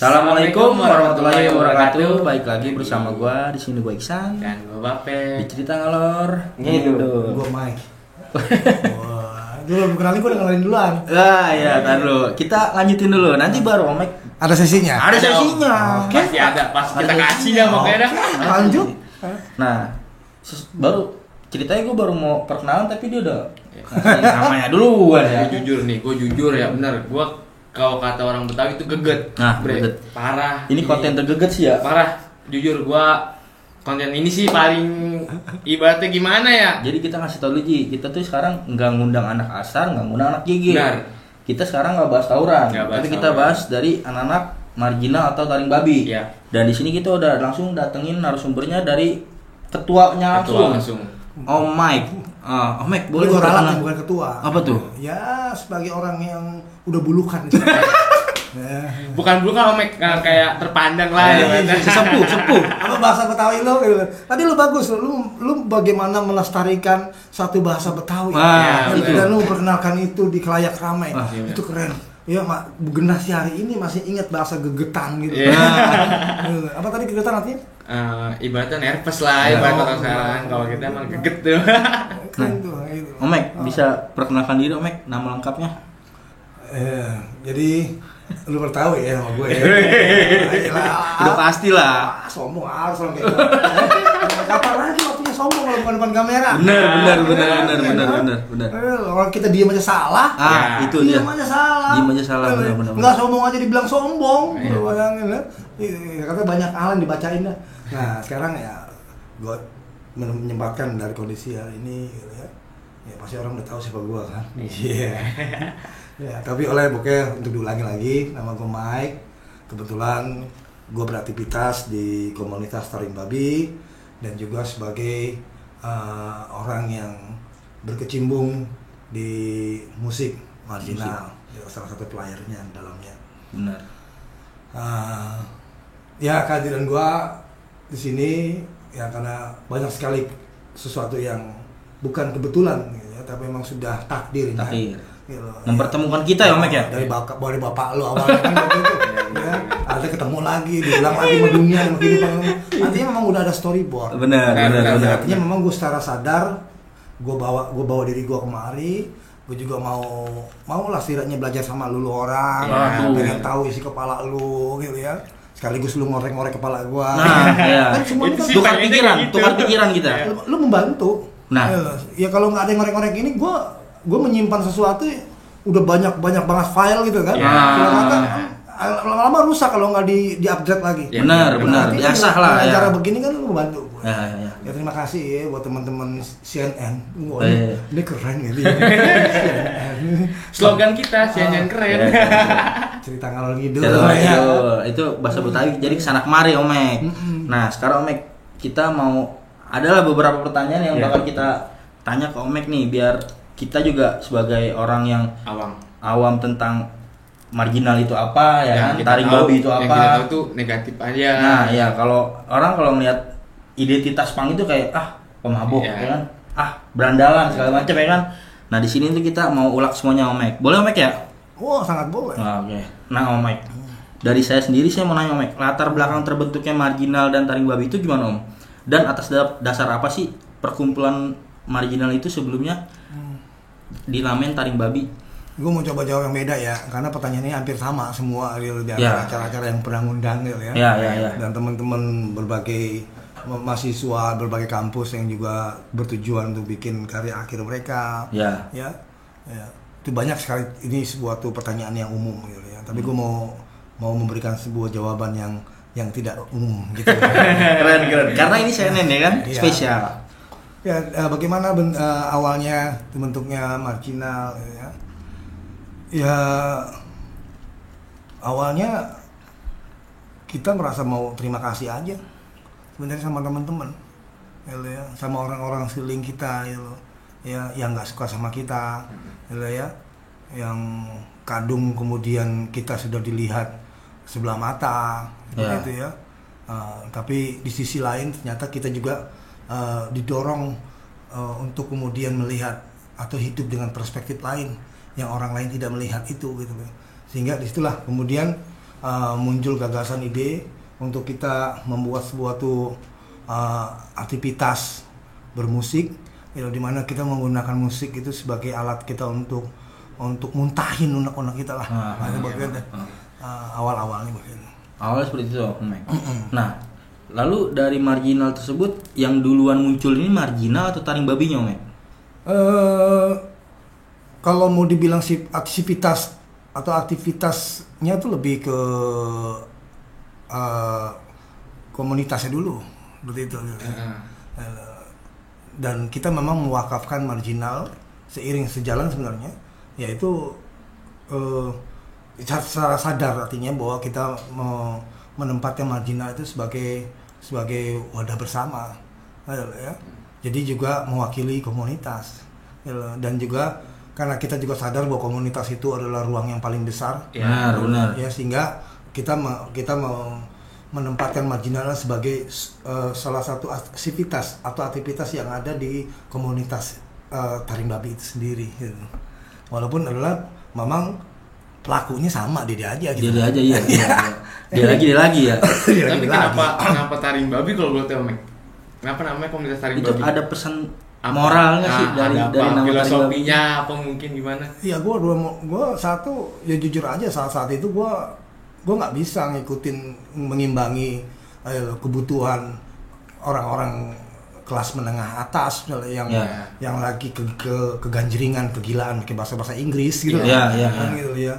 Assalamualaikum warahmatullahi wabarakatuh. Baik lagi bersama gua di sini, gua Iksan dan gua Bape. Di cerita ngalor. Gitu. Gua Mike. Wah, dulu kenalin gua udah kenalin duluan. Iya, tar dulu. Kita lanjutin dulu. Nanti baru Om Mike ada sesinya. ada sesinya. Oke. Pasti ada, pas kita kasih dah pokoknya dah. Lanjut. Nah, baru ceritanya gua baru mau perkenalan tapi dia udah ngasih namanya duluan ya. Gua jujur ya, benar. Gua kalau kata orang Betawi itu geget. Nah, Bre. geget. Parah. Ini konten tergeget sih ya. Parah. Jujur gua konten ini sih paling ibaratnya gimana ya? Jadi kita ngasih tau dulu Ji, kita tuh sekarang nggak ngundang anak asar, nggak ngundang anak gigi. Benar. Kita sekarang nggak bahas tawuran, Nggak bahas tapi kita tawuran. bahas dari anak-anak marginal atau taring babi. Iya. Dan di sini kita udah langsung datengin narasumbernya dari ketuanya Ketua langsung. langsung. Om Mike. Om Mike, boleh Boleh gua ralat perkenalan? ya, bukan ketua. Apa tuh? Ya, sebagai orang yang udah bulukan. Ya. Bukan dulu kan Omek kayak terpandang lah ya. Sepuh. Apa bahasa Betawi lo? Tadi lu bagus, lu bagaimana melestarikan satu bahasa Betawi. Wah, itu. itu. Dan lu perkenalkan itu di khalayak ramai. Wah, iya. Itu keren. Ya, generasi hari ini masih ingat bahasa gegetan gitu. Iya. Apa tadi gegetan artinya? Ibaratnya nervous lah, ibarat orang sekarang. Kalau kita emang geget tuh. Keren tuh. Gitu. Om Mike, bisa perkenalkan diri Om Mike, nama lengkapnya? Jadi lu bertahu ya sama gue ya. Udah pasti lah. Sombong harus orang kayak gitu. Kapan lagi waktunya sombong kalau bukan depan kamera? Bener. Orang kita diam aja salah. Itu dia. Diam aja salah. Diam aja salah, bener. Enggak sombong aja dibilang sombong. Iya. Bayangin ya. Katanya banyak hal yang dibacain dah. Nah, sekarang ya gue menyempatkan dari kondisi hari ini gitu ya. Ya pasti orang udah tahu siapa gue kan. Iya. Ya, tapi pokoknya untuk diulangi lagi, nama gue Mike. Kebetulan gue beraktivitas di komunitas taring babi dan juga sebagai orang yang berkecimpung di musik marginal, ya, salah satu playernya dalamnya. Benar. Ya kehadiran gue di sini ya karena banyak sekali sesuatu yang bukan kebetulan, gitu ya, tapi memang sudah takdirnya. Takdir. Gitu, Mempertemukan kita ya Om Mike ya? dari bapak lu awalnya kan gitu ya, ada ketemu lagi diulang lagi sama dunia sama kehidupan. Artinya memang udah ada storyboard. Benar. Artinya memang gue secara sadar gue bawa diri gue kemari. Gue juga mau lah setidaknya belajar sama lu orang, pengen tahu isi kepala lu gitu ya, sekaligus lu ngorek-ngorek kepala gue. Nah, iya. Kan semuanya kan Tukar pikiran kita. lu membantu. Nah. Ya kalau nggak ada yang ngorek-ngorek ini, gue menyimpan sesuatu udah banyak banget file gitu kan. Lama-lama rusak kalau nggak di update lagi. Ya, benar. Biasa lah ya. Cara begini kan lu membantu. Ya. Ya terima kasih ya buat teman-teman CNN. Wah, Iya. ini keren gitu. Slogan kita CNN keren. Cerita ngalor ngidul. Itu bahasa Betawi. Jadi kesana kemari Om Mike. Nah, sekarang Om Mike, kita adalah beberapa pertanyaan yang bakal kita tanya ke Om Mike nih, biar kita juga sebagai orang yang awam tentang marginal itu apa ya kan, taring babi itu apa. Yang kita tahu tuh negatif aja. Nah, ya kalau melihat identitas punk itu kayak pemabuk ya kan, berandalan segala macam ya kan. Nah, di sini tuh kita mau ulak semuanya Om Mike. Boleh Om Mike ya? Wah, sangat boleh. Oke. Nah, Om Mike, dari saya sendiri saya mau nanya Om Mike, latar belakang terbentuknya marginal dan taring babi itu gimana Om? Dan atas dasar apa sih perkumpulan marginal itu sebelumnya dinamain taring babi? Gue mau coba jawab yang beda ya, karena pertanyaannya hampir sama semua di acara-acara yang pernah ngundang gitu ya. Ya. Dan teman-teman berbagai mahasiswa, berbagai kampus yang juga bertujuan untuk bikin karya akhir mereka. Ya. Itu banyak sekali, ini suatu pertanyaan yang umum gitu ya. Tapi gue mau memberikan sebuah jawaban yang tidak umum gitu. Keren. Karena ini CNN ya kan, spesial. Ya, bagaimana awalnya terbentuknya marginal ya. Ya, awalnya kita merasa mau terima kasih aja sebenarnya sama teman-teman, ya, sama orang-orang sekeliling kita, ya, yang nggak suka sama kita, ya, yang kadung kemudian kita sudah dilihat sebelah mata, gitu ya. Tapi di sisi lain ternyata kita juga didorong untuk kemudian melihat atau hidup dengan perspektif lain yang orang lain tidak melihat itu gitu. Sehingga disitulah kemudian muncul gagasan ide untuk kita membuat suatu aktivitas bermusik, di mana kita menggunakan musik itu sebagai alat kita untuk muntahin unek-unek kita lah. Awal-awalnya begitu. Awalnya seperti itu, Mek. Nah, lalu dari marginal tersebut yang duluan muncul ini marginal atau taring babinya, Mek? Kalau mau dibilang aktivitas atau aktivitasnya itu lebih ke komunitasnya dulu, seperti itu. Dan kita memang mewakafkan marginal seiring sejalan sebenarnya, yaitu secara sadar artinya bahwa kita menempatkan marginal itu sebagai wadah bersama, ya. Jadi juga mewakili komunitas, dan juga karena kita juga sadar bahwa komunitas itu adalah ruang yang paling besar, benar. Ya, sehingga kita mau menempatkan marginal sebagai salah satu aktivitas yang ada di komunitas taring babi itu sendiri, gitu. Walaupun adalah memang pelakunya sama dia aja gitu. Dia aja iya. Dia lagi ya. Tapi kenapa taring babi kalau boleh tahu, Mek? Kenapa namanya komunitas taring itu babi? Ada pesan moralnya sih dari nama filosofinya apa mungkin gimana? Iya, gua satu ya jujur aja saat itu gua nggak bisa mengimbangi kebutuhan orang-orang kelas menengah atas yang lagi keganjringan, kegilaan, ke bahasa Inggris gitu kan, gitu ya.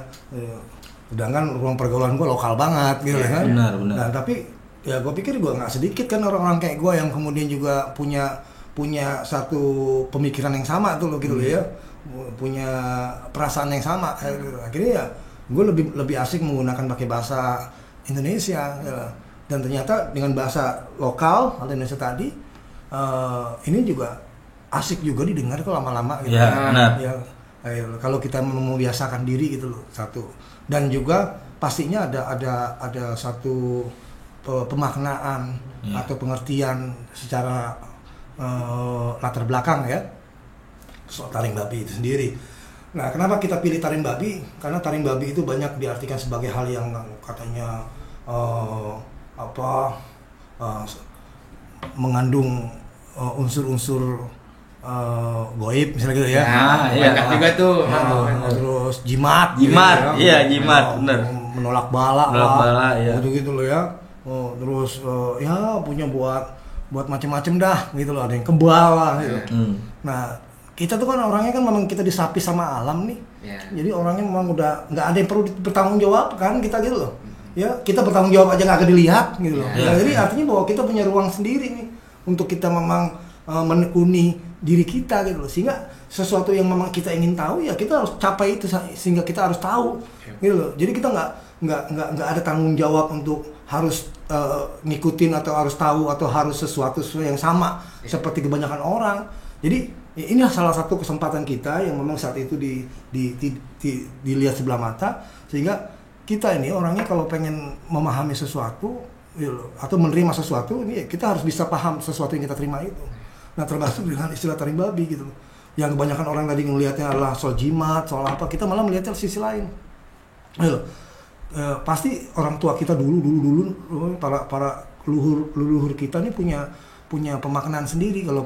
Sedangkan ruang pergaulan gue lokal banget gitu kan. Benar. Nah, tapi ya gue pikir gue nggak sedikit kan orang-orang kayak gue yang kemudian juga punya satu pemikiran yang sama tuh gitu ya, punya perasaan yang sama. Akhirnya ya gue lebih asik menggunakan pakai bahasa Indonesia ya. Dan ternyata dengan bahasa lokal atau Indonesia tadi ini juga asik juga didengar kok lama-lama gitu. Ya, kalau kita membiasakan diri gitu loh, satu. Dan juga pastinya ada satu pemaknaan atau pengertian secara latar belakang ya soal taring babi itu sendiri. Nah, kenapa kita pilih taring babi? Karena taring babi itu banyak diartikan sebagai hal yang katanya mengandung unsur-unsur goib misalnya gitu ya. Banyak juga tuh. Terus jimat, jimat, bener. Menolak bala ya. Gitu loh ya. Terus ya punya buat macam-macam dah gitu loh, ada yang kebal lah gitu. Nah, kita tuh kan orangnya kan memang kita disapi sama alam nih. Jadi orangnya memang udah nggak ada yang perlu bertanggung jawab kan kita gitu loh. Ya, kita bertanggung jawab aja nggak akan dilihat gitu loh. Nah, jadi artinya bahwa kita punya ruang sendiri nih untuk kita memang menekuni diri kita gitu loh, sehingga sesuatu yang memang kita ingin tahu ya kita harus capai itu sehingga kita harus tahu gitu loh. Jadi kita nggak ada tanggung jawab untuk harus ngikutin atau harus tahu atau harus sesuatu yang sama seperti kebanyakan orang. Jadi inilah salah satu kesempatan kita yang memang saat itu dilihat sebelah mata, sehingga kita ini orangnya kalau pengen memahami sesuatu gitu loh, atau menerima sesuatu ini kita harus bisa paham sesuatu yang kita terima itu. Nah, termasuk dengan istilah taring babi gitu loh. Yang kebanyakan orang tadi ngelihatnya adalah soal jimat, soal apa, kita malah melihatnya sisi lain. Pasti orang tua kita dulu para leluhur kita nih punya pemaknaan sendiri. Kalau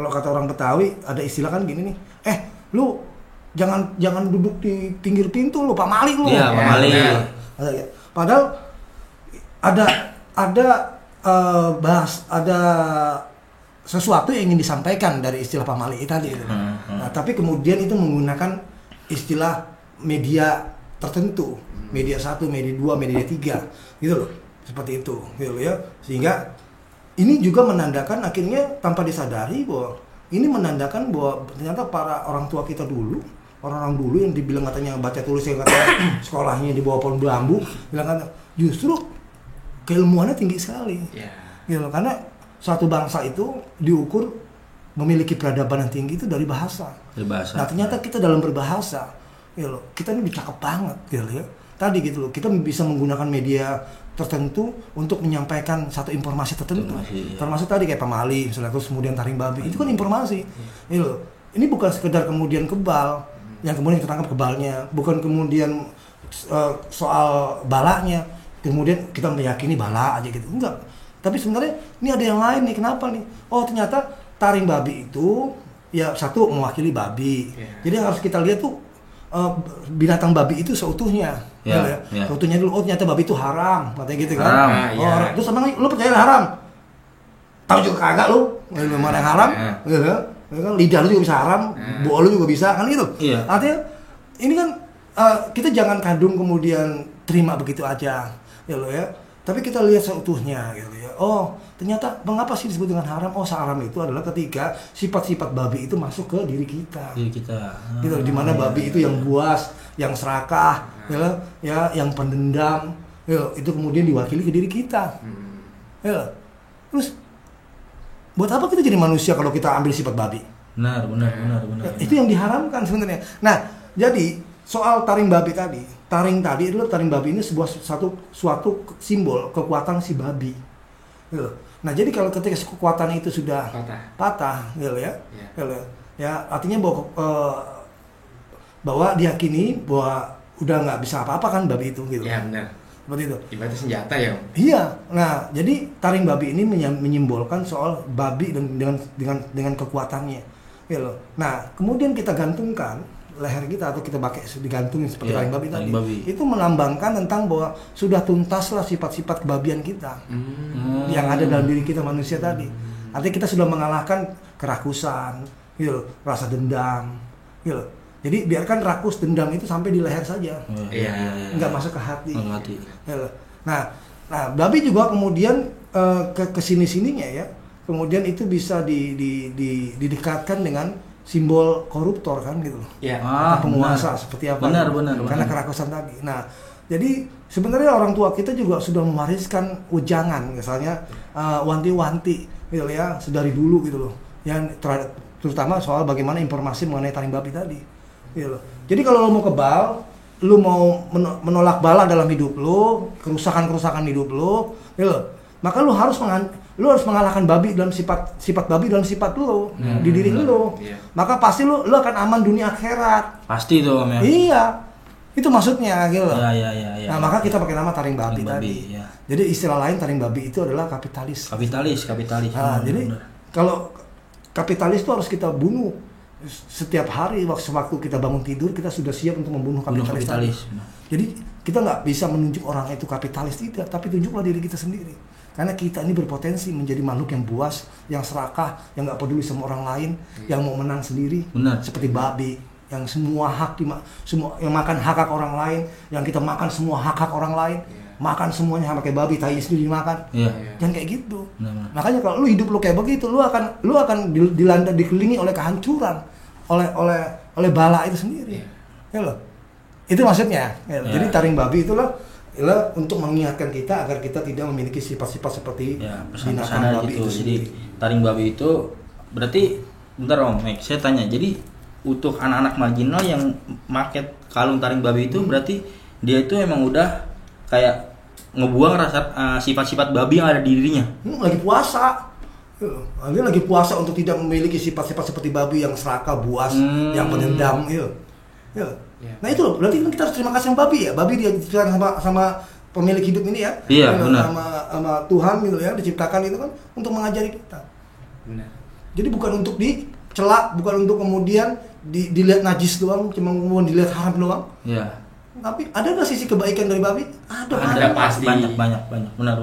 kata orang Betawi ada istilah kan gini nih, lu jangan duduk di pinggir pintu lu, Pak Mali lu. Iya, Pak Mali. Padahal ada sesuatu yang ingin disampaikan dari istilah Pak Mali tadi gitu. Nah, tapi kemudian itu menggunakan istilah media tertentu, media 1, media 2, media 3 gitu loh. Seperti itu gitu ya. Sehingga ini juga menandakan akhirnya tanpa disadari bahwa ini menandakan bahwa ternyata para orang tua kita dulu, orang-orang dulu yang dibilang katanya baca tulis, yang katanya sekolahnya di bawah pohon bambu, bilang katanya justru keilmuannya tinggi sekali. Gitu loh. Karena suatu bangsa itu diukur memiliki peradaban yang tinggi itu dari bahasa. Nah, ternyata kita dalam berbahasa, gitu loh, kita ini cakep banget gitu ya. Tadi gitu loh, kita bisa menggunakan media tertentu untuk menyampaikan satu informasi tertentu. Termasuk tadi kayak Pak Mali misalnya, terus kemudian taring babi, itu kan informasi. Gitu loh. Ini bukan sekedar kemudian kebal, yang kemudian kita tangkap kebalnya, bukan kemudian soal balanya, kemudian kita meyakini bala aja gitu. Enggak. Tapi sebenarnya ini ada yang lain nih. Kenapa nih? Oh, ternyata taring babi itu ya satu mewakili babi. Jadi yang harus kita lihat tuh binatang babi itu seutuhnya. Seutuhnya dulu. Oh, ternyata babi itu haram, katanya gitu kan. Haram. Terus emang lu percaya haram? Tahu juga kagak lu. Mana yang haram? Gitu kan. Lidah lu juga bisa haram, bool lu juga bisa kan gitu. Artinya ini kan kita jangan kadung kemudian terima begitu aja, ya lo ya. Tapi kita lihat seutuhnya gitu ya. Oh, ternyata mengapa sih disebut dengan haram? Oh, haram itu adalah ketika sifat-sifat babi itu masuk ke diri kita. Gitu, di mana babi itu yang buas, yang serakah, ya, yang pendendam, ya, itu kemudian diwakili ke diri kita. Ya. Terus buat apa kita jadi manusia kalau kita ambil sifat babi? Benar. Itu yang diharamkan sebenarnya. Nah, jadi soal taring babi tadi adalah taring babi ini suatu simbol kekuatan si babi. Gitu. Nah, jadi kalau ketika kekuatan itu sudah patah gitu ya. Ya, artinya bahwa diyakini bahwa udah nggak bisa apa-apa kan babi itu gitu. Iya, benar. Seperti itu. Ibaratnya senjata ya. Iya. Nah, jadi taring babi ini menyimbolkan soal babi dengan kekuatannya. Gitu. Nah, kemudian kita gantungkan leher kita atau kita pakai digantungin seperti taring babi tadi. Itu melambangkan tentang bahwa sudah tuntaslah sifat-sifat kebabian kita yang ada dalam diri kita manusia tadi. Artinya kita sudah mengalahkan kerakusan, gitu, rasa dendam, gitu. Jadi biarkan rakus dendam itu sampai di leher saja, nggak masuk ke hati. Gitu. Nah, babi juga kemudian ke sini-sininya ya, kemudian itu bisa didekatkan dengan simbol koruptor kan gitu, penguasa benar. Seperti apa? Benar. Karena kerakusan tadi. Nah, jadi sebenarnya orang tua kita juga sudah mewariskan ujangan, misalnya wanti-wanti, gitu ya, sedari dulu gitu loh, yang terutama soal bagaimana informasi mengenai taring babi tadi, gitu loh. Jadi kalau lo mau kebal, lo mau menolak bala dalam hidup lo, kerusakan hidup lo, gitu loh, maka lo harus mengalahkan babi dalam sifat babi dalam sifat lo, di diri lo. Maka pasti lo akan aman dunia akhirat. Pasti itu, Om ya. Iya. Itu maksudnya gitu loh. Iya. Nah, maka kita pakai nama taring babi tadi. Ya. Jadi istilah lain taring babi itu adalah kapitalis. Kapitalis. Nah, jadi kalau kapitalis itu harus kita bunuh setiap hari waktu kita bangun tidur, kita sudah siap untuk membunuh kapitalis. Jadi kita nggak bisa menunjuk orang itu kapitalis, tidak, tapi tunjuklah diri kita sendiri. Karena kita ini berpotensi menjadi makhluk yang buas, yang serakah, yang nggak peduli sama orang lain, yang mau menang sendiri. Benar. Seperti babi, yang semua hak semua yang makan hak orang lain, yang kita makan semua hak orang lain, makan semuanya sama kayak babi, tai sendiri dimakan. Jangan kayak gitu. Benar. Makanya kalau lu hidup lu kayak begitu, lu akan dilanda dikelilingi oleh kehancuran, oleh bala itu sendiri. Ya loh. Itu maksudnya. Jadi taring babi itulah untuk mengingatkan kita agar kita tidak memiliki sifat-sifat seperti binatang babi gitu. itu. Jadi taring babi itu berarti, bentar Om, saya tanya. Jadi untuk anak-anak marginal yang market kalung taring babi itu berarti dia itu emang udah kayak ngebuang rasa sifat-sifat babi yang ada di dirinya. Lagi puasa. Dia lagi puasa untuk tidak memiliki sifat-sifat seperti babi yang serakah, buas, yang pendendam gitu. Nah itu loh, berarti kan kita harus terima kasih sama babi ya. Babi dia diciptakan sama pemilik hidup ini ya. Iya, benar. Sama Tuhan gitu ya, diciptakan itu kan untuk mengajari kita. Benar. Jadi bukan untuk dicela, bukan untuk kemudian dilihat najis doang, cuma kemudian dilihat haram doang. Iya. Tapi ada nggak sisi kebaikan dari babi? Ada pasti. Banyak. Benar.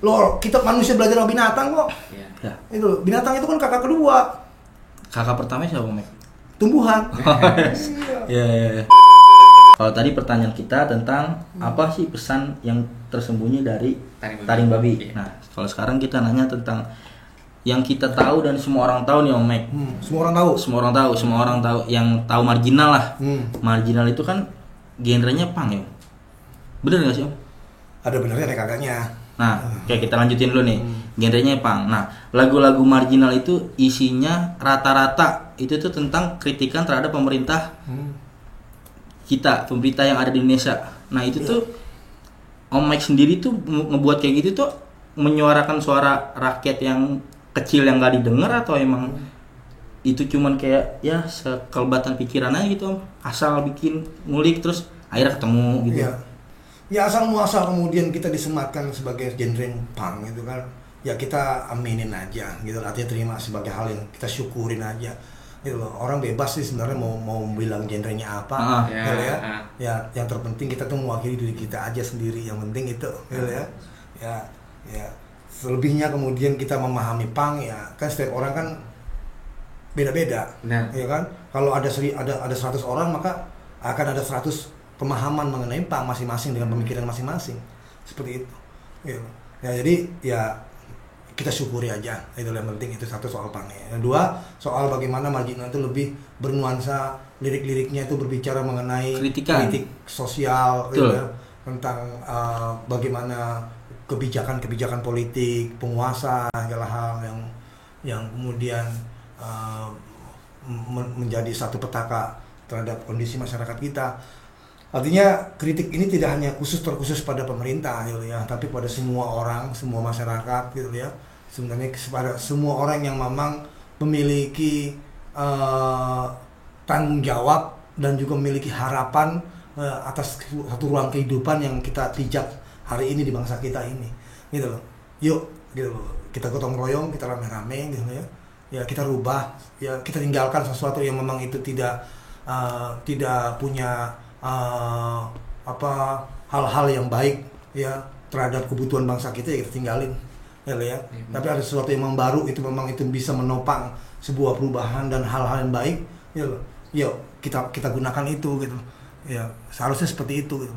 Loh, kita manusia belajar sama binatang kok. Ya. Itu binatang itu kan kakak kedua. Kakak pertama siapa, Mek? Tumbuhan. Iya. Kalau tadi pertanyaan kita tentang apa sih pesan yang tersembunyi dari taring babi. Nah, kalau sekarang kita nanya tentang yang kita tahu dan semua orang tahu nih, Om Mek. Semua orang tahu. Yang tahu marginal lah. Marginal itu kan genrenya punk ya. Bener nggak sih, Om? Ada benernya, ada kagaknya. Nah, kayak kita lanjutin dulu nih. Genrenya punk. Nah, lagu-lagu marginal itu isinya rata-rata itu tuh tentang kritikan terhadap pemerintah kita, pemerintah yang ada di Indonesia. Nah, itu tuh Om Mike sendiri tuh ngebuat kayak gitu tuh menyuarakan suara rakyat yang kecil yang gak didengar, atau emang itu cuman kayak ya sekelebatan pikiran aja gitu, Om? Asal bikin ngulik terus akhirnya ketemu gitu. Iya. Ya asal muasal kemudian kita disematkan sebagai genre punk gitu kan. Ya kita aminin aja gitu, artinya terima sebagai hal yang kita syukurin aja. Gitu loh. Orang bebas sih sebenarnya mau bilang genrenya apa gitu ya. Ya yang terpenting kita tuh mewakili diri kita aja sendiri, yang penting itu gitu ya. Ya selebihnya kemudian kita memahami punk ya kan setiap orang kan beda-beda. Ya kan? Kalau ada 100 orang maka akan ada 100 pemahaman mengenai punk masing-masing dengan pemikiran masing-masing. Seperti itu. Gitu. Ya jadi ya kita syukuri aja, itu yang penting. Itu satu soal pangnya. Yang dua soal bagaimana Marginal itu lebih bernuansa, lirik-liriknya itu berbicara mengenai kritik sosial gitu ya, tentang bagaimana kebijakan politik penguasa, segala hal yang kemudian menjadi satu petaka terhadap kondisi masyarakat kita. Artinya kritik ini tidak hanya terkhusus pada pemerintah gitu ya, tapi pada semua orang, semua masyarakat gitu ya. Sebenarnya kepada semua orang yang memang memiliki tanggung jawab dan juga memiliki harapan atas satu ruang kehidupan yang kita pijak hari ini di bangsa kita ini. Gitu loh. Yuk, gitu loh. Kita gotong royong, kita rame-rame gitu ya. Ya kita rubah, ya kita tinggalkan sesuatu yang memang itu tidak punya hal-hal yang baik ya terhadap kebutuhan bangsa kita, ya kita tinggalin ya. Tapi ada sesuatu yang memang baru, itu memang itu bisa menopang sebuah perubahan dan hal-hal yang baik ya. Yuk kita gunakan itu gitu ya, seharusnya seperti itu gitu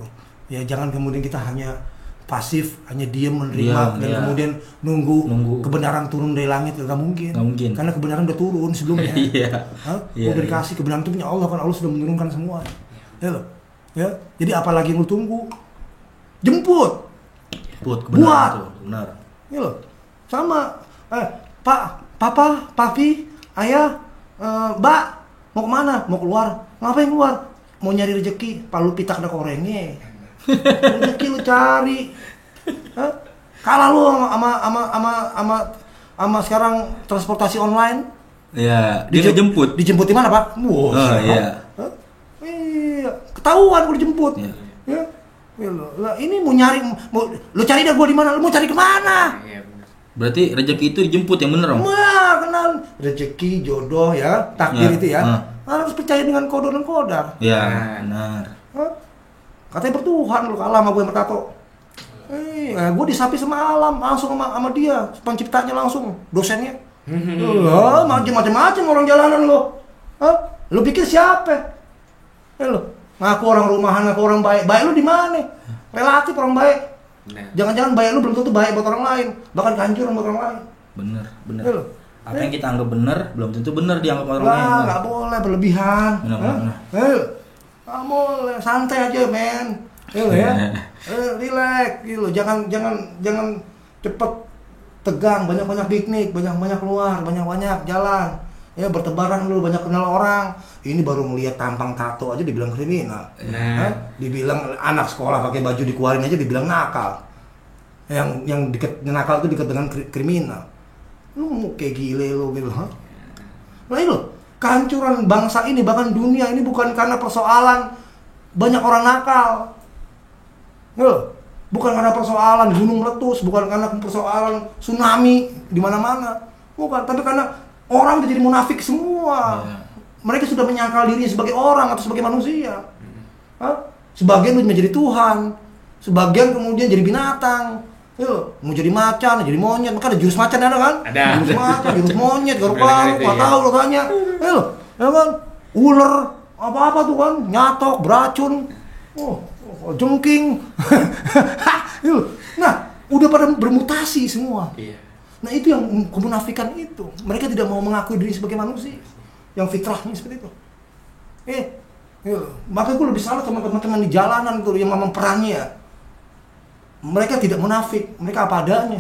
ya. Jangan kemudian kita hanya pasif, hanya diam menerima dan kemudian nunggu kebenaran turun dari langit. Nggak mungkin. Karena kebenaran udah turun sebelumnya. Udah dikasih kebenaran itu punya Allah, kan Allah sudah menurunkan semua. Ya, jadi apalagi yang lu tunggu? Jemput buat itu, benar. Ini loh, sama papa, papi, ayah, mbak, mau kemana? Mau keluar? Ngapain keluar? Mau nyari rezeki, palu pitak ada korengnya. Rezeki lu cari. Kalah lu sama sekarang transportasi online. Iya, dia ngejemput. Dijemput di mana, Pak? Iya. Ketahuan gue dijemput. Ya. Lah ini mau lu cari dah gua di mana? Lu mau cari kemana? Berarti rezeki itu dijemput yang bener, Om? Wah, kenal rezeki, jodoh ya, takdir itu ya. Harus percaya dengan qada dan qadar. Iya, benar. Katanya bertuhan lu kalah sama gue yang bertato. Gue disapi sama alam, langsung sama dia, penciptanya langsung, dosennya. Macam-macam orang jalanan lo. Lu pikir siapa? Lo ngaku orang rumahan, ngaku orang baik. Baik lu di mana? Relatif orang baik. Jangan-jangan baik lu belum tentu baik buat orang lain, bahkan hancur buat orang lain. Bener. Apa yang kita anggap bener belum tentu bener dianggap orang lain. Nggak boleh berlebihan. Nggak boleh, santai aja men. Relax gitu. Jangan cepet tegang, banyak-banyak piknik, banyak-banyak keluar, banyak-banyak jalan. Ya bertebaran lu, banyak kenal orang. Ini baru ngelihat tampang tato aja dibilang kriminal. Dibilang anak sekolah pakai baju dikeluarin aja dibilang nakal. Yang deket nakal itu dekat dengan kriminal. Lu mau kayak gile lu gitu, Nah itu kehancuran bangsa ini bahkan dunia ini bukan karena persoalan banyak orang nakal. Bukan karena persoalan gunung meletus, bukan karena persoalan tsunami di mana-mana. Bukan, tapi karena orang udah jadi munafik semua. Mereka sudah menyangkal dirinya sebagai orang atau sebagai manusia. Sebagian udah menjadi Tuhan, sebagian kemudian jadi binatang. Mau jadi macan, jadi monyet. Maka ada jurus macan ada kan? Ada. Jurus macan, jurus monyet, garuk-garuk, nggak tahu lo tanya. Ya kan? Ular, apa-apa tuh kan? Nyatok, beracun. Jengking. Nah, udah pada bermutasi semua. Nah itu yang kemunafikan itu. Mereka tidak mau mengakui diri sebagai manusia yang fitrahnya seperti itu. Maka gue lebih salah sama teman-teman di jalanan tuh yang memang perannya. Mereka tidak munafik, mereka apa adanya.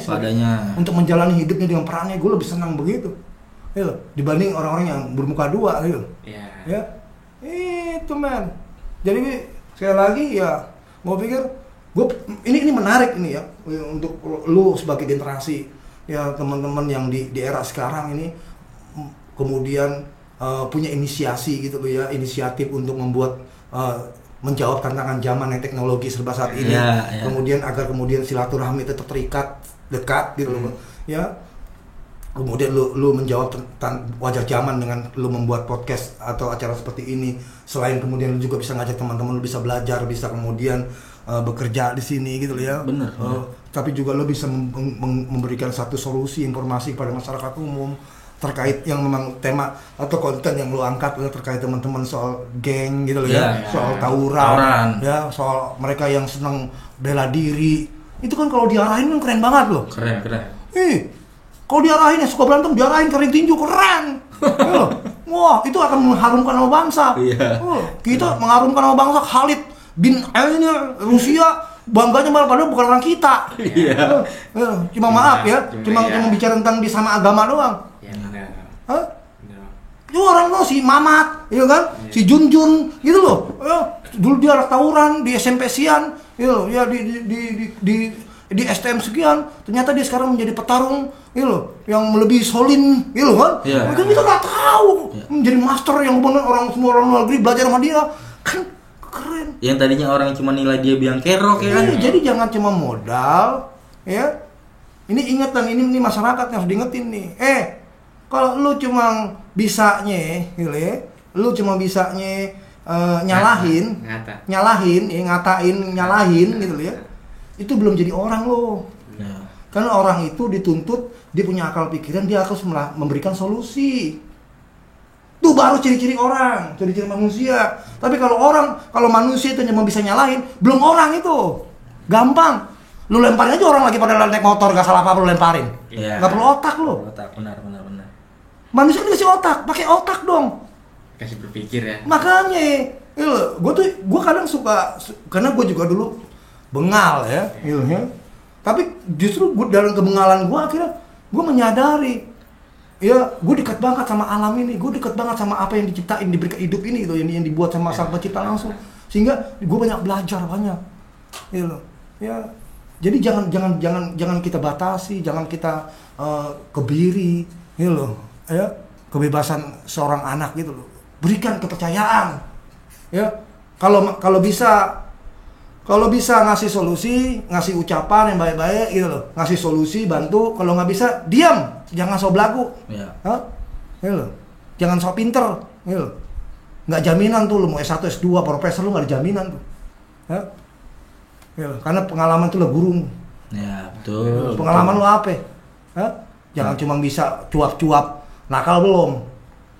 Untuk menjalani hidupnya dengan perannya, gue lebih senang begitu. Dibanding orang-orang yang bermuka dua gitu. Ya. Itu men. Jadi sekali lagi ya, mau pikir gue ini menarik ini ya untuk lu sebagai generasi ya, teman-teman yang di era sekarang ini kemudian punya inisiasi gitu loh ya, inisiatif untuk membuat menjawab tantangan zaman yang teknologi serba saat ini. Kemudian agar kemudian silaturahmi tetap terikat dekat gitu loh. Ya. Kemudian lu menjawab tentang wajah zaman dengan lu membuat podcast atau acara seperti ini. Selain kemudian lu juga bisa ngajak teman-teman, lu bisa belajar, bisa kemudian bekerja di sini gitu loh ya. Bener. Tapi juga lu bisa memberikan satu solusi informasi kepada masyarakat umum terkait yang memang tema atau konten yang lu angkat terkait teman-teman soal geng gitu loh ya, soal tawuran, ya, soal mereka yang senang bela diri. Itu kan kalau diarahin kan keren banget loh. Keren. Kalau diarahin yang suka berantem, diarahin kering tinju, keren. Wah, itu akan mengharumkan nama bangsa. Kita mengharumkan nama bangsa. Khalid bin ini Rusia bangganya malah padahal bukan orang kita. Cuma maaf ya, cuma bicara tentang sama agama doang. Itu orang lo si Mamat, ya kan? Si Junjun, gitu loh. Dulu dia anak tawuran di SMP sekian, gitu loh. Ya di STM sekian, ternyata dia sekarang menjadi petarung, gitu loh, yang lebih solid, gitu kan? Mungkin kita nggak tahu, menjadi master yang benar semua orang luar negeri belajar sama dia, kan keren. Yang tadinya orang cuma nilai dia biang kerok ya kan? Jadi jangan cuma modal, ya. Ini ingat dan ini masyarakat yang harus diingetin nih. Kalau lu cuma bisanya, gitu ya, lu cuma bisanya nyalahin, ngatain, gitu ya, itu belum jadi orang lo. Karena orang itu dituntut, dia punya akal pikiran, dia harus memberikan solusi. Itu baru ciri-ciri orang, ciri-ciri manusia. Tapi kalau manusia itu cuma bisa nyalahin, belum orang itu. Gampang. Lu lemparin aja orang lagi pada naik motor, gak salah apa lu lemparin. Gak perlu otak lo. Benar. Manusia kan dikasih otak, pakai otak dong. Kasih berpikir ya. Makanya, gue kadang suka, karena gue juga dulu bengal ya, gitu ya. Tapi justru dalam kebengalan gue akhirnya gue menyadari, ya gue dekat banget sama alam ini, gue dekat banget sama apa yang diciptain, diberikan hidup ini gitu, yang dibuat sama sang pencipta langsung, sehingga gue banyak belajar banyak, gitu ya. Jadi jangan kita batasi, jangan kita kebiri, gitu loh. Ya, kebebasan seorang anak gitu loh. Berikan kepercayaan. Ya. Kalau bisa ngasih solusi, ngasih ucapan yang baik-baik gitu loh. Ngasih solusi, bantu. Kalau nggak bisa, diam. Jangan sok belagu. Gitu loh. Jangan sok pinter, gitu loh. Nggak jaminan tuh lu mau S1, S2, profesor lu nggak ada jaminan tuh. Ya. Gitu loh. Karena pengalaman tuh lah guru. Ya, betul. Pengalaman lu apa? Jangan cuma bisa cuap-cuap. Nakal belum?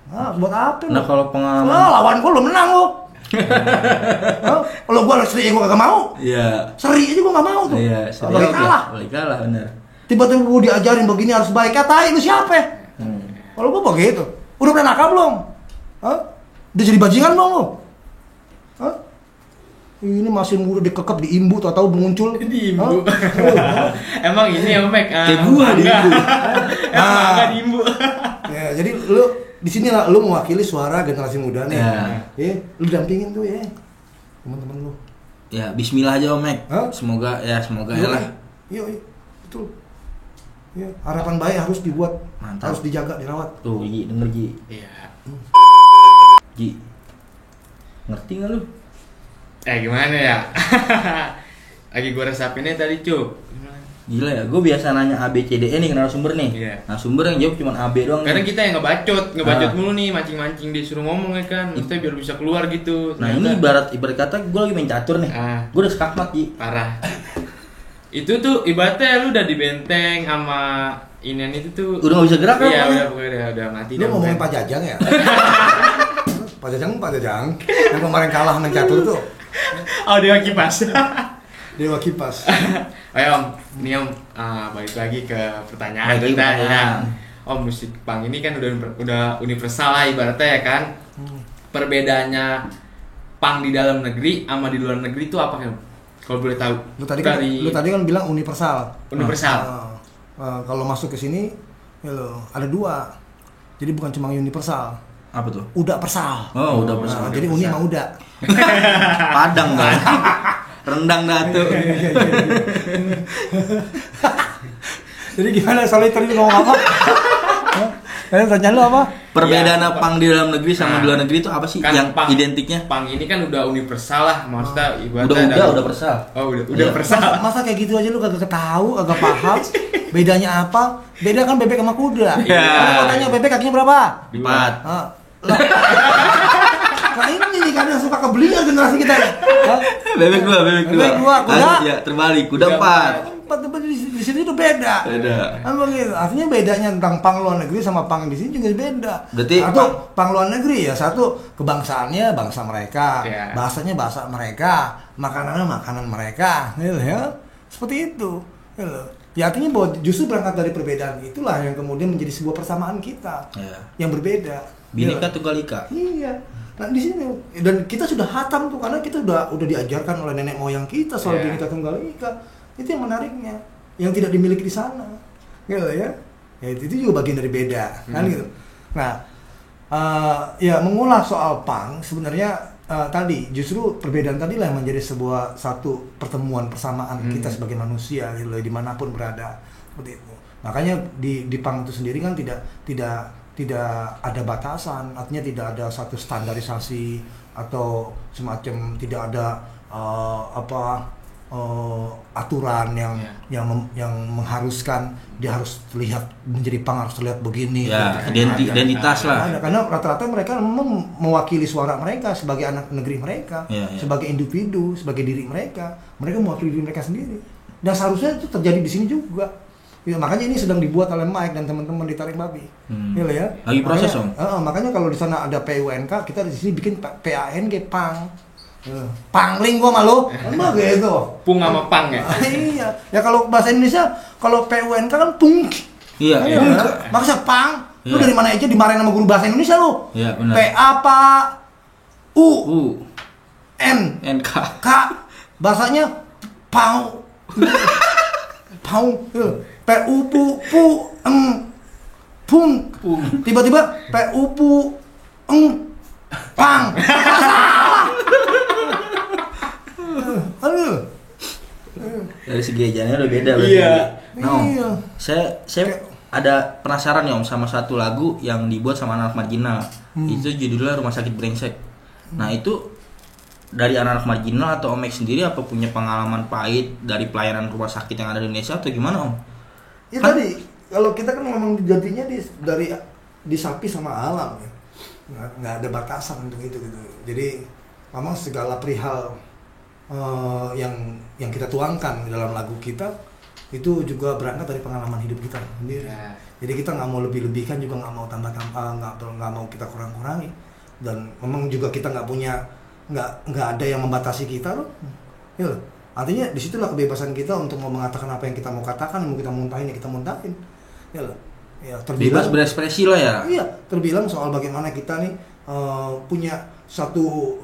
Buat apa? Nah, kalau pengalaman lawan gua lo menang lo. Kalau gua seri gua kagak mau. Iya. Seri aja gua enggak mau tuh. Iya, Balik kalah bener. Tiba-tiba gua diajarin begini harus baik, katain lu siapa? Kalau gua begitu. Udah pernah nakal belum? Udah jadi bajingan belum lo? Ini masih muda dikekep diimbu tahu muncul. Diimbu. Emang ini ya, Mek. Kayak gua diimbu. Enggak diimbu. Ya, jadi lu di sini lah lu mewakili suara generasi muda nih. Lu dampingin tuh ya teman-teman lu. Ya, bismillah aja Om Mek. Semoga ya lah. Iya, betul. Ya, harapan baik harus dibuat, harus dijaga, dirawat. Tuh, Ji, denger Ji. Iya. Ji. Ngerti enggak lu? Gimana ya? Lagi gua resapinnya tadi, Cuk. Gila ya, gue biasa nanya A, B, C, D, E nih ke narasumber nih. Nah, sumber yang jawab cuma A, B doang. Karena kita yang ngebacot mulu nih, mancing-mancing disuruh ngomong ya kan. Maksudnya biar bisa keluar gitu. Nah, ini ibarat kata gue lagi main catur nih. Gue udah skakmat, Ji. Parah. Itu tuh ibaratnya lu udah di benteng sama inian itu tuh. Udah gak bisa gerak kan? Iya, udah mati. Lu ngomongin Pak Jajang ya? Pak Jajang. Yang kemarin kalah main catur tuh. Dewa Kipas. Dewa Kipas. Ayo Om, ini Om, balik lagi ke pertanyaan kita ya. Om, musik punk ini kan udah universal lah ibaratnya ya kan. Perbedaannya punk di dalam negeri sama di luar negeri itu apa kan? Kalau boleh tahu. Lu tadi kan bilang universal. Kalau masuk ke sini, ya lo ada dua. Jadi bukan cuma universal. Apa tuh? Udah persal. Oh, udah persal. Jadi uni sama udah. Padang kan. Rendang dah tuh. Jadi gimana soalnya tadi ngomong apa? Pertanyaan lu apa? Perbedaan Ya, pang di dalam negeri sama di luar negeri itu apa sih Kan yang pang, identiknya? Pang ini kan udah universal lah, maksudnya ibaratnya Udah persal. Oh, udah Iya. universal. Masa kayak gitu aja lu kagak tahu, kagak paham bedanya apa? Beda kan bebek sama kuda. Iya. Kalau tanya bebek kakinya berapa? 4. Ah, lah. Nah ini nih kan yang suka kebelingan generasi kita. Hah? Bebek 2. Bebek dua, kuda? Ya, terbalik. Kuda 4. Di sini tuh beda. Beda. Emang gitu. Artinya bedanya tentang pang luar negeri sama pang di sini juga beda. Berarti pang luar negeri ya satu kebangsaannya bangsa mereka, Iya. bahasanya bahasa mereka, makanannya makanan mereka, gitu ya. Seperti itu. Gitu. Ya artinya bahwa justru berangkat dari perbedaan itulah yang kemudian menjadi sebuah persamaan kita Iya. yang berbeda. Bhinneka Gitu. Tunggal Ika. Iya. Nah di sini dan kita sudah hatam tuh karena kita udah diajarkan oleh nenek moyang kita soal Yeah. Bhinneka Tunggal Ika. Itu yang menariknya, yang tidak dimiliki di sana, gitu ya. Ya itu juga bagian dari beda, kan gitu. Nah, ya mengulas soal pang sebenarnya tadi justru perbedaan tadi lah yang menjadi sebuah satu pertemuan persamaan kita sebagai manusia, gitu, dimanapun berada, seperti itu. Makanya di pang itu sendiri kan tidak ada batasan, artinya tidak ada satu standarisasi atau semacam tidak ada aturan yang mengharuskan dia harus terlihat menjadi pang harus terlihat begini. Ya, Gitu. identitas lah. Ada, karena rata-rata mereka memang mewakili suara mereka sebagai anak negeri mereka, Ya. sebagai individu, sebagai diri mereka mewakili diri mereka sendiri. Dan seharusnya itu terjadi di sini juga. Ya, makanya ini sedang dibuat oleh Mike dan teman-teman di Taring Babi. Gitu ya. Lagi proses, Om. Makanya kalau di sana ada PUNK, kita di sini bikin PANG pang. Pangling gua malu. Emang gitu. Pung sama pang ya. Iya. Ya kalau bahasa Indonesia, kalau PUNK kan pung. Iya. Iya. Maksudnya pang. Lu Iya. dari mana aja dimarahin sama guru bahasa Indonesia lu? Iya, benar. P apa? U N NK. K. Bahasanya pau. Pau. P U pu eng pung. Tiba-tiba P U pu eng pang. Aduh. Dari segi ejanya udah beda berarti. Iya. Nah, Om, Iya. saya ada penasaran ya Om sama satu lagu yang dibuat sama anak marginal. Itu judulnya Rumah Sakit Brengsek. Nah, itu dari anak marginal atau Om X sendiri apa punya pengalaman pahit dari pelayanan rumah sakit yang ada di Indonesia atau gimana Om? Ya tadi kalau kita kan memang jadinya dari disapi sama alam ya. Nggak ada batasan untuk itu gitu. Jadi memang segala perihal yang kita tuangkan dalam lagu kita itu juga berangkat dari pengalaman hidup kita sendiri. Ya. Jadi kita nggak mau lebih-lebihkan juga nggak mau tambah-tambah, nggak mau kita kurang-kurangi. Dan memang juga kita nggak ada yang membatasi kita loh. Ya loh. Artinya disitulah kebebasan kita untuk mau mengatakan apa yang kita mau katakan, mau kita muntahin ya kita muntahin. Ya loh. Ya, Bebas berekspresi lah ya. Iya, terbilang soal bagaimana kita nih punya satu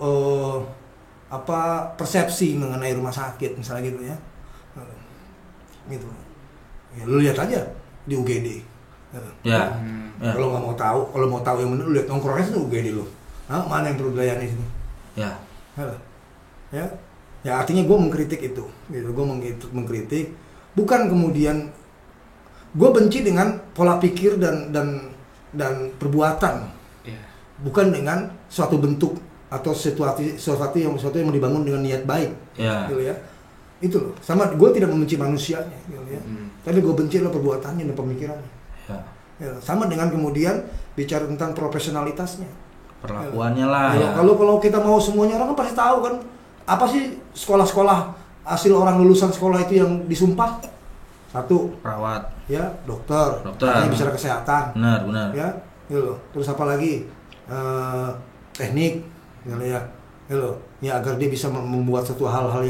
persepsi mengenai rumah sakit misalnya gitu ya. Gitu. Ya, lu lihat aja di UGD. Ya. Ya. Kalau mau tahu yang benar lu lihat nongkrongnya itu UGD lu. Hah, mana yang perlu dilayani sini? Ya. Ya. Ya artinya gue mengkritik itu, gitu. Gue mengkritik, bukan kemudian gue benci dengan pola pikir dan perbuatan, bukan dengan suatu bentuk atau sesuatu yang dibangun dengan niat baik, gitu ya. Itu loh. Sama gue tidak membenci manusianya, gitu ya. Tapi gue benci adalah perbuatannya dan pemikirannya. Ya, sama dengan kemudian bicara tentang profesionalitasnya, perlakuannya lah. ya. Kalau kita mau semuanya orang kan pasti tahu kan apa sih sekolah-sekolah hasil orang lulusan sekolah itu yang disumpah? Satu, Perawat. ya dokter. Ini bicara kesehatan. Benar. Ya, gitu. Terus apa lagi? Teknik, gitu ya. Gitu. Ya agar dia bisa membuat satu hal-hal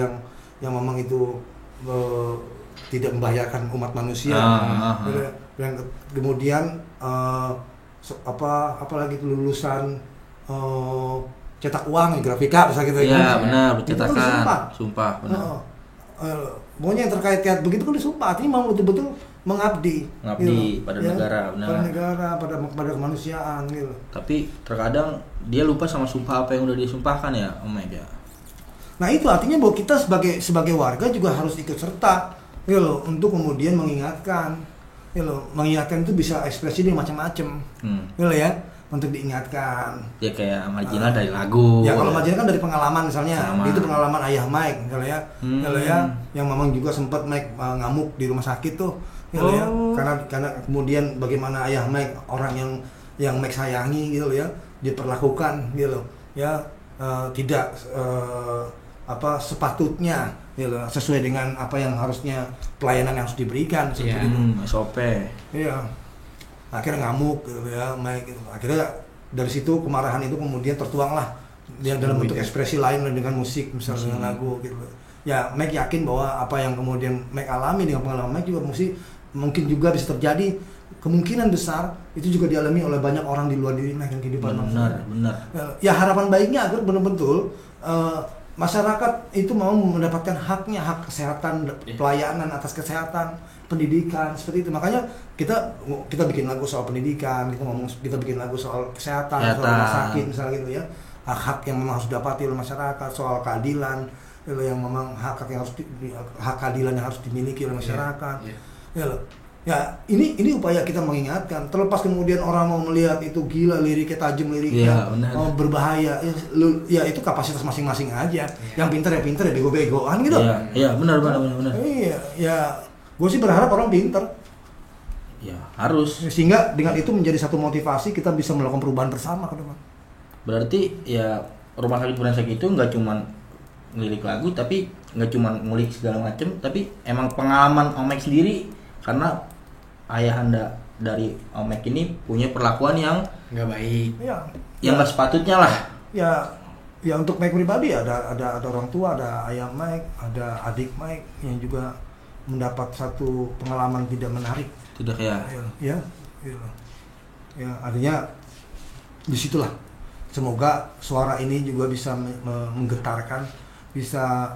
yang memang itu tidak membahayakan umat manusia. Gitu ya. Dan kemudian apa lagi lulusan cetak uang, grafika, bisa gitu ya. Iya, benar, itu kan bercetakan. disumpah. Sumpah, benar. Pokoknya yang terkait begitu kan disumpah, artinya mau betul-betul mengabdi pada negara, benar. Pada negara, pada kemanusiaan gitu. Tapi terkadang dia lupa sama sumpah apa yang udah dia sumpahkan ya, Om Mega. Nah itu artinya bahwa kita sebagai warga juga harus ikut serta, gitu loh, untuk kemudian mengingatkan Ya lo, mengingatkan itu bisa ekspresi dia macam-macam. Ya lo ya, untuk diingatkan. Ya kayak marginal dari lagu. Ya kalau marginal kan dari pengalaman misalnya. Sama. Itu pengalaman ayah Mike misalnya ya. Ya lo ya, yang memang juga sempat Mike ngamuk di rumah sakit tuh. Ya lo ya, karena kemudian bagaimana ayah Mike orang yang Mike sayangi gitu lo ya, diperlakukan gitu lo. Ya tidak sepatutnya gitu, sesuai dengan apa yang harusnya pelayanan yang harus diberikan seperti itu. SOP. Iya. Akhirnya ngamuk gitu ya, Mike gitu. Akhirnya dari situ kemarahan itu kemudian tertuanglah dia dalam bentuk ekspresi lain dengan musik, misalnya dengan lagu gitu. Ya, Mike yakin bahwa apa yang kemudian Mike alami dengan pengalaman Mike juga mungkin juga bisa terjadi, kemungkinan besar itu juga dialami oleh banyak orang di luar diri Mike yang kehidupan benar. Ya harapan baiknya agar benar-benar masyarakat itu mau mendapatkan haknya, hak kesehatan, pelayanan atas kesehatan, pendidikan seperti itu. Makanya kita bikin lagu soal pendidikan, kita bikin lagu soal kesehatan, soal rumah sakit misalnya gitu ya. Hak-hak yang memang harus didapati oleh masyarakat, soal keadilan, yang memang hak keadilan yang harus dimiliki oleh masyarakat. Ya, ini upaya kita mengingatkan. Terlepas kemudian orang mau melihat itu gila, liriknya tajam, liriknya berbahaya. Ya itu kapasitas masing-masing aja. Yang pintar ya pintar, ya bego-begoan gitu. Iya, benar. Iya, ya gue sih berharap orang pintar. Ya, harus. Sehingga dengan itu menjadi satu motivasi kita bisa melakukan perubahan bersama ke depan. Berarti ya Rumah Sakit Brengsek itu nggak cuman ngelirik lagu, tapi nggak cuman ngulik segala macem, tapi emang pengalaman Om Mike sendiri, karena ayahanda dari Om Mike ini punya perlakuan yang nggak baik, yang nggak sepatutnya lah. Ya untuk Mike pribadi ada orang tua, ada ayah Mike, ada adik Mike yang juga mendapat satu pengalaman tidak menarik. Tidak ya? Ya, artinya disitulah. Semoga suara ini juga bisa menggetarkan, bisa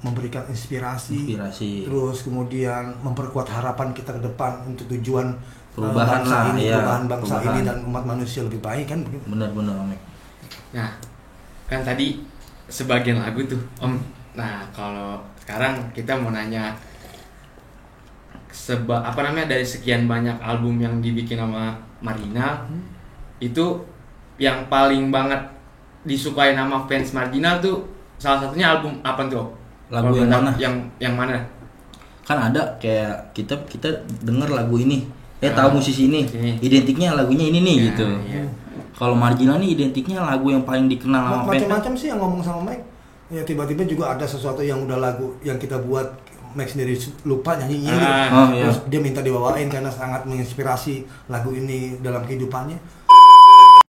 memberikan inspirasi, terus kemudian memperkuat harapan kita ke depan untuk tujuan perubahan bangsa ini dan umat manusia lebih baik kan begitu. Benar Om. Nah, kan tadi sebagian lagu tuh Om. Nah, kalau sekarang kita mau nanya dari sekian banyak album yang dibikin sama Marginal, itu yang paling banget disukai nama fans Marginal tuh salah satunya album apa tuh? Lagu yang mana? Yang mana? Kan ada kayak kita denger lagu ini, tahu musisi ini, identiknya lagunya ini nih gitu. Iya. Kalau Marginal nih identiknya lagu yang paling dikenal sama fans. Macam-macam sih yang ngomong sama Mike. Ya tiba-tiba juga ada sesuatu yang udah lagu yang kita buat Mike sendiri lupa nyanyinya gitu. Terus dia minta dibawain karena sangat menginspirasi lagu ini dalam kehidupannya.